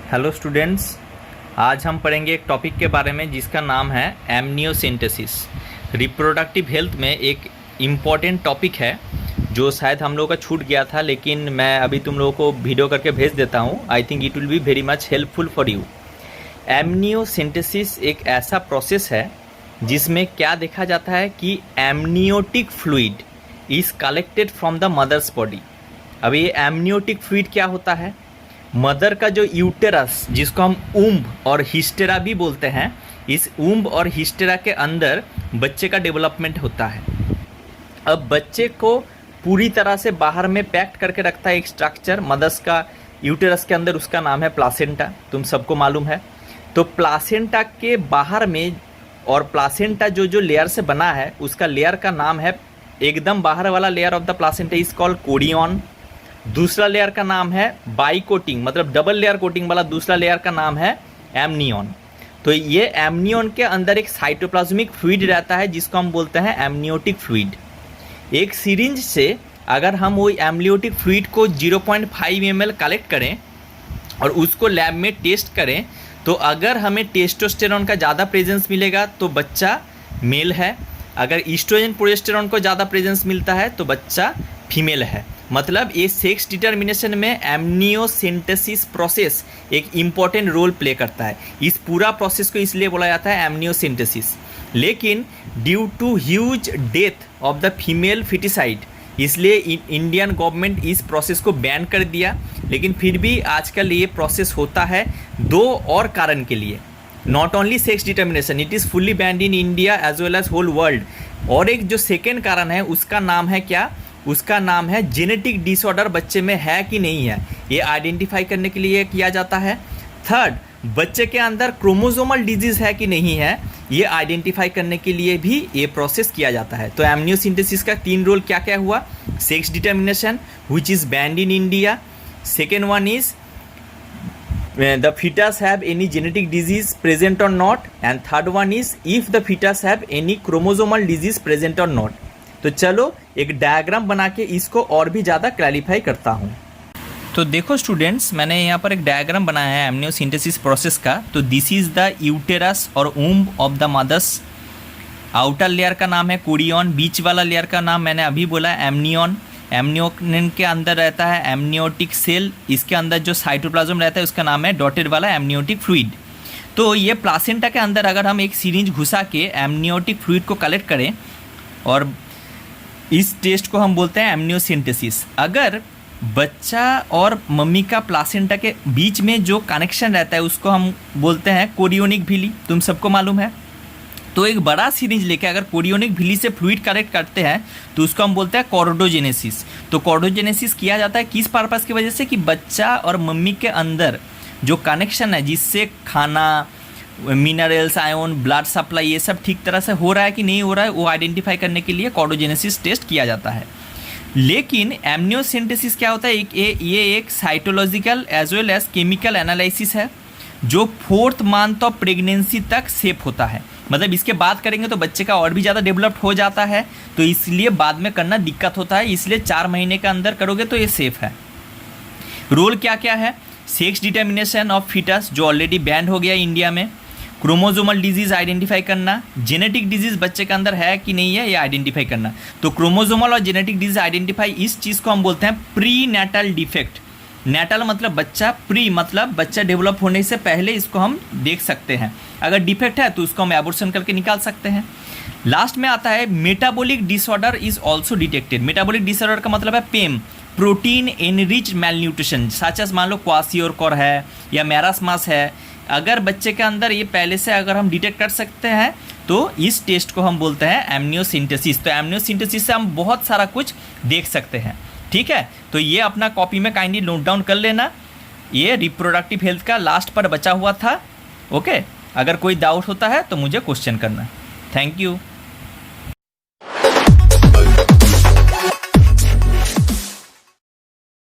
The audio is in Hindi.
हेलो स्टूडेंट्स, आज हम पढ़ेंगे एक टॉपिक के बारे में जिसका नाम है एमनियोसेंटेसिस। रिप्रोडक्टिव हेल्थ में एक इम्पॉर्टेंट टॉपिक है जो शायद हम लोगों का छूट गया था, लेकिन मैं अभी तुम लोगों को वीडियो करके भेज देता हूँ। I think it will be very much helpful for you. Amniocentesis एक ऐसा प्रोसेस है जिसमें क्या देखा जाता है कि amniotic fluid is collected from the mother's body. अब ये एमनियोटिक फ्लूइड क्या होता है? मदर का जो यूटेरस, जिसको हम ऊम्ब और हिस्टेरा भी बोलते हैं, इस ऊम्ब और हिस्टेरा के अंदर बच्चे का डेवलपमेंट होता है। अब बच्चे को पूरी तरह से बाहर में पैक्ड करके रखता है एक स्ट्रक्चर मदर्स का यूटेरस के अंदर, उसका नाम है प्लासेंटा। तुम सबको मालूम है। तो प्लासेंटा के बाहर में, और प्लासेंटा जो लेयर से बना है उसका लेयर का नाम है, एकदम बाहर वाला layer of the placenta is called Korean. दूसरा लेयर का नाम है बाइकोटिंग, मतलब डबल लेयर कोटिंग वाला दूसरा लेयर का नाम है एमनियन। तो ये एमनियन के अंदर एक साइटोप्लाज्मिक फ्लूइड रहता है जिसको हम बोलते हैं एमनियोटिक फ्लूइड। एक सिरिंज से अगर हम वो एमनियोटिक फ्लूइड को 0.5 ml कलेक्ट करें और उसको लैब में टेस्ट करें, तो अगर हमें टेस्टोस्टेरोन का ज़्यादा प्रेजेंस मिलेगा तो बच्चा मेल है, अगर ईस्ट्रोजन प्रोजेस्टेरोन को ज़्यादा प्रेजेंस मिलता है तो बच्चा फीमेल है। मतलब ये सेक्स डिटर्मिनेशन में एमनियोसेंटेसिस प्रोसेस एक इम्पॉर्टेंट रोल प्ले करता है। इस पूरा प्रोसेस को इसलिए बोला जाता है एमनियोसेंटेसिस। लेकिन due to huge death of the female feticide, इसलिए इंडियन गवर्नमेंट इस प्रोसेस को बैन कर दिया। लेकिन फिर भी आजकल ये प्रोसेस होता है दो और कारण के लिए। Not only sex determination, it is fully banned in India as well as whole world. और एक जो सेकेंड कारण है उसका नाम है क्या? उसका नाम है जेनेटिक डिसऑर्डर बच्चे में है कि नहीं है, ये आइडेंटिफाई करने के लिए किया जाता है। थर्ड, बच्चे के अंदर क्रोमोसोमल डिजीज़ है कि नहीं है, ये आइडेंटिफाई करने के लिए भी ये प्रोसेस किया जाता है। तो एमनियोसेंटेसिस का 3 रोल क्या क्या हुआ? Sex determination which is banned in India, second one is the fetus have any genetic disease present or not, and third one is if the fetus have any chromosomal disease present or not। तो चलो एक डायग्राम बना के इसको और भी ज़्यादा क्लैरिफाई करता हूँ। तो देखो स्टूडेंट्स, मैंने यहाँ पर एक डायग्राम बनाया है एमनियोसेंटेसिस प्रोसेस का। तो दिस इज़ द यूटेरस और womb of the mother's. Outer layer का नाम है कोरियन, बीच वाला लेयर का नाम मैंने अभी बोला एमनियन। एमनियन के अंदर रहता है एमनियोटिक सेल, इसके अंदर जो साइटोप्लाज्म रहता है उसका नाम है डॉटेड वाला एमनियोटिक फ्लूइड। तो ये प्लासेंटा के अंदर अगर हम एक सिरिंज घुसा के एमनियोटिक फ्लूइड को कलेक्ट करें, और इस टेस्ट को हम बोलते हैं एमनियोसेंटेसिस। अगर बच्चा और मम्मी का प्लासेंटा के बीच में जो कनेक्शन रहता है उसको हम बोलते हैं कोरियोनिक विली, तुम सबको मालूम है। तो एक बड़ा सिरिंज लेके अगर कोरियोनिक विली से फ्लूइड कलेक्ट करते हैं तो उसको हम बोलते हैं कॉर्डोजेनेसिस। तो कॉर्डोजेनेसिस किया जाता है किस पर्पस की वजह से? कि बच्चा और मम्मी के अंदर जो कनेक्शन है, जिससे खाना, मिनरल्स, आयन, ब्लड सप्लाई, ये सब ठीक तरह से हो रहा है कि नहीं हो रहा है, वो आइडेंटिफाई करने के लिए कॉर्डोजेनेसिस टेस्ट किया जाता है। लेकिन एमनियोसेंटेसिस क्या होता है? ये एक cytological as well as chemical analysis है जो 4th मंथ ऑफ प्रेगनेंसी तक सेफ होता है। मतलब इसके बाद करेंगे तो बच्चे का और भी ज़्यादा डेवलप्ड हो जाता है, तो इसलिए बाद में करना दिक्कत होता है। इसलिए 4 महीने के अंदर करोगे तो ये सेफ है। रोल क्या क्या है? सेक्स डिटर्मिनेशन ऑफ फीटस जो ऑलरेडी बैन हो गया इंडिया में, क्रोमोसोमल डिजीज़ आइडेंटिफाई करना, जेनेटिक डिजीज़ बच्चे के अंदर है कि नहीं है ये आइडेंटिफाई करना। तो क्रोमोसोमल और जेनेटिक डिजीज़ आइडेंटिफाई, इस चीज़ को हम बोलते हैं प्री नैटल डिफेक्ट। नैटल मतलब बच्चा, प्री मतलब बच्चा डेवलप होने से पहले इसको हम देख सकते हैं। अगर डिफेक्ट है तो उसको हम एबॉर्शन करके निकाल सकते हैं। लास्ट में आता है metabolic disorder is also detected. Metabolic disorder का मतलब है पेम, protein enrich malnutrition, such as मान लो क्वासियोरकोर है या मैरास्मस है। अगर बच्चे के अंदर ये पहले से अगर हम डिटेक्ट कर सकते हैं तो इस टेस्ट को हम बोलते हैं एमनियोसेंटेसिस। तो एमनियोसेंटेसिस से हम बहुत सारा कुछ देख सकते हैं। ठीक है, तो ये अपना कॉपी में काइंडली नोट डाउन कर लेना। ये रिप्रोडक्टिव हेल्थ का लास्ट पर बचा हुआ था। ओके, अगर कोई डाउट होता है तो मुझे क्वेश्चन करना। Thank you.